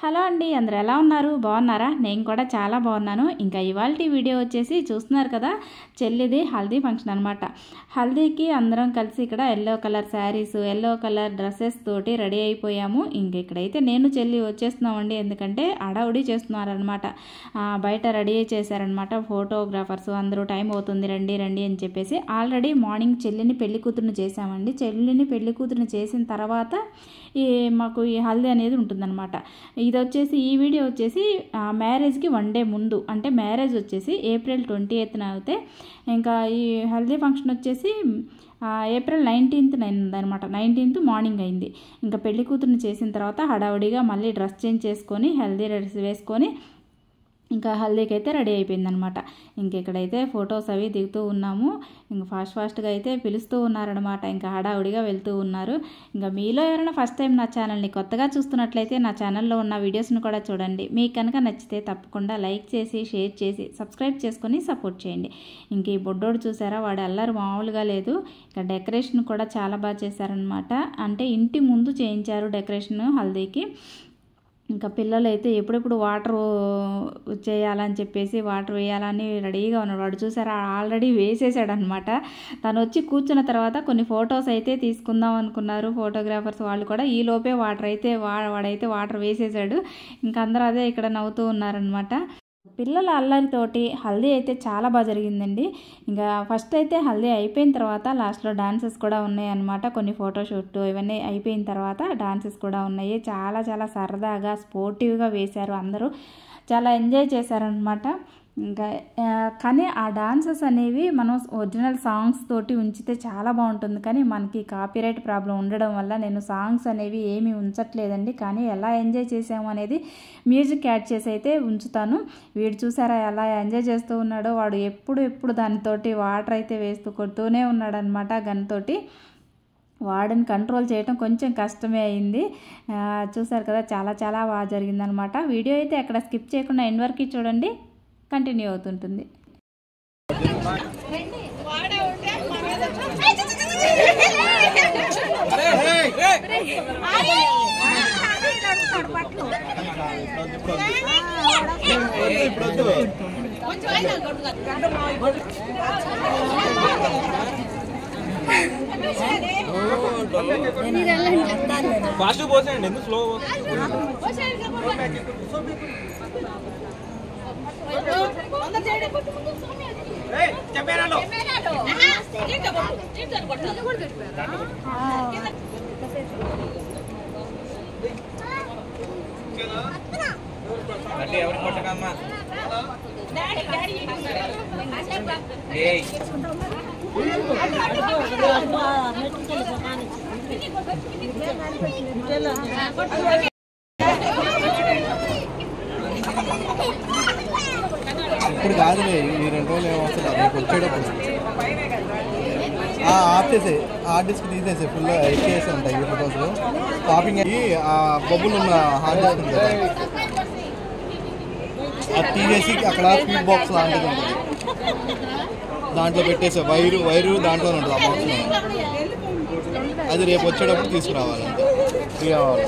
Hello అండి, అందరూ ఎలా ఉన్నారు? బాగున్నారా? నేను కూడా చాలా బాగున్నాను. ఇంకా ఇవాల్టి వీడియో వచ్చేసి చూస్తున్నారు కదా, చెల్లిది హల్దీ ఫంక్షన్ అనమాట. హల్దీకి అందరం కలిసి ఇక్కడ yellow colour saris, yellow colour dresses తోటి రెడీ అయిపోయాము. ఇంక ఇక్కడైతే నేను చెల్లి వచ్చేస్తున్నామండి, ఎందుకంటే అడావుడి చేస్తున్నారనమాట. బయట రెడీ చేశారనమాట ఫోటోగ్రాఫర్స్ అందరూ. టైం అవుతుంది, రండి రండి అని చెప్పేసి. ఆల్రెడీ మార్నింగ్ చెల్లిని పెళ్లి కూతురుని చేసామండి. చెల్లిని పెళ్లి కూతురుని చేసిన తర్వాత మాకు ఈ హల్దీ అనేది ఉంటుందన్నమాట. ఇది వచ్చేసి ఈ వీడియో వచ్చేసి మ్యారేజ్కి 1 డే ముందు, అంటే మ్యారేజ్ వచ్చేసి ఏప్రిల్ 28th అయితే ఇంకా ఈ హల్దీ ఫంక్షన్ వచ్చేసి ఏప్రిల్ 19th అయిందనమాట. 19th మార్నింగ్ అయింది. ఇంకా పెళ్లి కూతురుని చేసిన తర్వాత హడావుడిగా మళ్ళీ డ్రెస్ చేంజ్ చేసుకొని హల్దీ డ్రెస్ వేసుకొని ఇంకా హల్దీకి అయితే రెడీ అయిపోయిందనమాట. ఇంక ఇక్కడైతే ఫొటోస్ అవి దిగుతూ ఉన్నాము. ఇంకా ఫాస్ట్గా అయితే పిలుస్తూ ఉన్నారనమాట. ఇంకా హడావుడిగా వెళ్తూ ఉన్నారు. ఇంకా మీలో ఎవరైనా ఫస్ట్ టైం నా ఛానల్ని కొత్తగా చూస్తున్నట్లయితే నా ఛానల్లో ఉన్న వీడియోస్ని కూడా చూడండి. మీకు కనుక నచ్చితే తప్పకుండా లైక్ చేసి, షేర్ చేసి, సబ్స్క్రైబ్ చేసుకొని సపోర్ట్ చేయండి. ఇంక ఈ బొడ్డోడు చూసారా, వాడు అల్లరి మామూలుగా లేదు. ఇంకా డెకరేషన్ కూడా చాలా బాగా చేశారనమాట. అంటే ఇంటి ముందు చేయించారు డెకరేషన్ హల్దీకి. ఇంకా పిల్లలు అయితే ఎప్పుడెప్పుడు వాటర్ చేయాలని చెప్పేసి వాటర్ వేయాలని రెడీగా ఉన్నాడు. వాడు చూసారా, ఆల్రెడీ వేసేసాడు అనమాట. తను వచ్చి కూర్చున్న తర్వాత కొన్ని ఫొటోస్ అయితే తీసుకుందాం అనుకున్నారు ఫోటోగ్రాఫర్స్ వాళ్ళు కూడా. ఈ లోపే వాడైతే వాటర్ వేసేసాడు. ఇంకా అందరూ అదే ఇక్కడ నవ్వుతూ ఉన్నారనమాట. పిల్లల అల్లరితోటి హల్దీ అయితే చాలా బాగా జరిగిందండి. ఇంకా ఫస్ట్ అయితే హల్దీ అయిపోయిన తర్వాత లాస్ట్లో డాన్సెస్ కూడా ఉన్నాయి అన్నమాట. కొన్ని ఫోటోషూట్ ఇవన్నీ అయిపోయిన తర్వాత డాన్సెస్ కూడా ఉన్నాయి. చాలా చాలా సరదాగా స్పోర్టివ్గా వేశారు. అందరూ చాలా ఎంజాయ్ చేశారనమాట. ఇంకా కానీ ఆ డాన్సెస్ అనేవి మనం ఒరిజినల్ సాంగ్స్ తోటి ఉంచితే చాలా బాగుంటుంది. కానీ మనకి కాపీరైట్ ప్రాబ్లం ఉండడం వల్ల నేను సాంగ్స్ అనేవి ఏమీ ఉంచట్లేదండి. కానీ ఎలా ఎంజాయ్ చేసాము అనేది మ్యూజిక్ యాడ్ చేసి అయితే ఉంచుతాను. వీడు చూసారా ఎలా ఎంజాయ్ చేస్తూ ఉన్నాడో. వాడు ఎప్పుడు దానితోటి వాటర్ అయితే వేస్తూ కొడుతూనే ఉన్నాడనమాట గన్ తోటి. వాడిని కంట్రోల్ చేయడం కొంచెం కష్టమే అయింది. చూసారు కదా, చాలా చాలా బాగా జరిగిందనమాట. వీడియో అయితే ఎక్కడ స్కిప్ చేయకుండా ఎండ్ వరకు చూడండి, కంటిన్యూ అవుతుంటుంది. ఫాస్ట్ పోసేయండి, ఎందుకు స్లో అంటే ఎవరికి కొట్టకమ్మా. ఇప్పుడు కాదులే, ఈ 2 రోజులు ఏమవుతుంది మీకు వచ్చేటప్పుడు ఆపేసే హార్డ్ డిస్క్ తీసేసి ఫుల్ ఎక్కేసి ఉంటాయి ఈ ఫొటోస్. కాపింగ్ అయ్యి ఆ బొబ్బులు ఉన్న హార్డ్ డిస్క్ ఉంది కదా, అది తీసేసి అక్కడ స్పీడ్ బాక్స్ లాంటిది ఉంటుంది, దాంట్లో పెట్టేసే వైరు దాంట్లోనే ఉంటుంది ఆ బాక్స్లో. అది రేపు వచ్చేటప్పుడు తీసుకురావాలి, అంతే ఫ్రీ అవ్వాలి.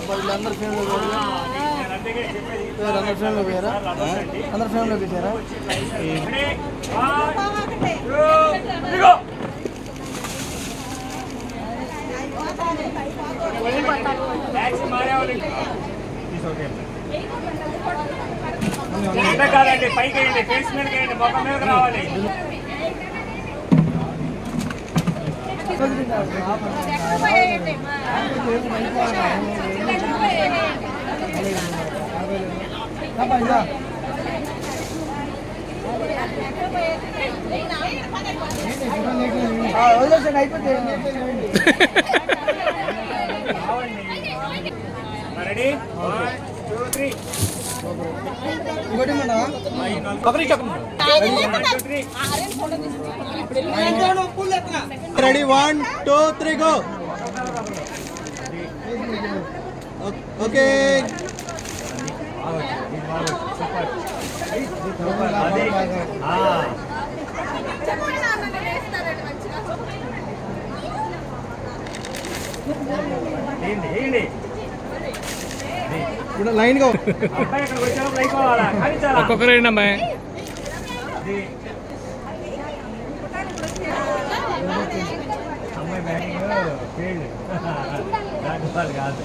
ఓకే, అందరు ఫ్రేమ్లో పోయారా? అందరు ఫ్రేమ్లో పెట్టారా? కాదండి, పైకి వేయండి, ఫేస్ మీద వేయండి, ముఖం మీద రావాలి. Ready 1 2 3 ready 1 2 3 go. ఓకే ఇప్పుడు లైన్ గా ఒక్కొక్కరేండి అమ్మాయి. అమ్మాయి బ్యాటింగ్ ఫీల్డ్ కాదు.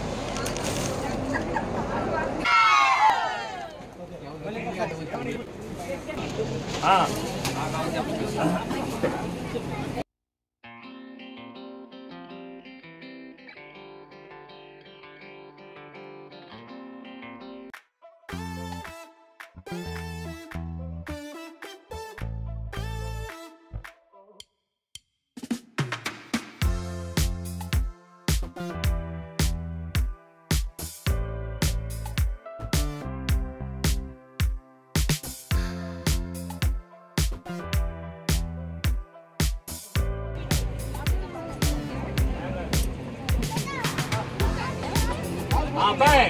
అబ్బాయి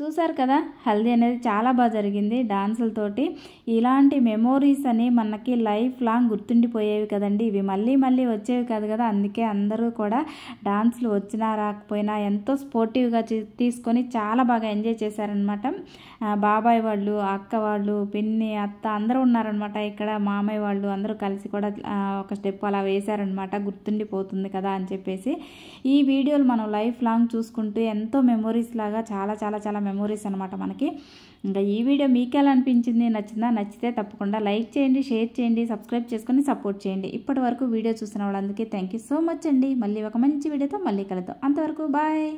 చూసారు కదా, హల్దీ అనేది చాలా బాగా జరిగింది డాన్సులతోటి. ఇలాంటి మెమోరీస్ అని మనకి లైఫ్ లాంగ్ గుర్తుండిపోయేవి కదండి. ఇవి మళ్ళీ మళ్ళీ వచ్చేవి కాదు కదా. అందుకే అందరూ కూడా డాన్సులు వచ్చినా రాకపోయినా ఎంతో స్పోర్టివ్గా తీసుకొని చాలా బాగా ఎంజాయ్ చేశారనమాట. బాబాయ్ వాళ్ళు, అక్క వాళ్ళు, పిన్ని, అత్త అందరూ ఉన్నారనమాట. ఇక్కడ మామయ్య వాళ్ళు అందరూ కలిసి కూడా ఒక స్టెప్ అలా వేశారనమాట. గుర్తుండిపోతుంది కదా అని చెప్పేసి ఈ వీడియోలు మనం లైఫ్ లాంగ్ చూసుకుంటూ ఎంతో మెమోరీస్ లాగా చాలా చాలా చాలా మెమోరీస్ అనమాట మనకి. ఇంకా ఈ వీడియో మీకు ఎలా అనిపించింది, నచ్చిందా? నచ్చితే తప్పకుండా లైక్ చేయండి, షేర్ చేయండి, సబ్స్క్రైబ్ చేసుకొని సపోర్ట్ చేయండి. ఇప్పటి వరకు వీడియో చూసిన వాళ్ళందరికీ థ్యాంక్ యూ సో మచ్ అండి. మళ్ళీ ఒక మంచి వీడియోతో మళ్ళీ కలుద్దాం. అంతవరకు బాయ్.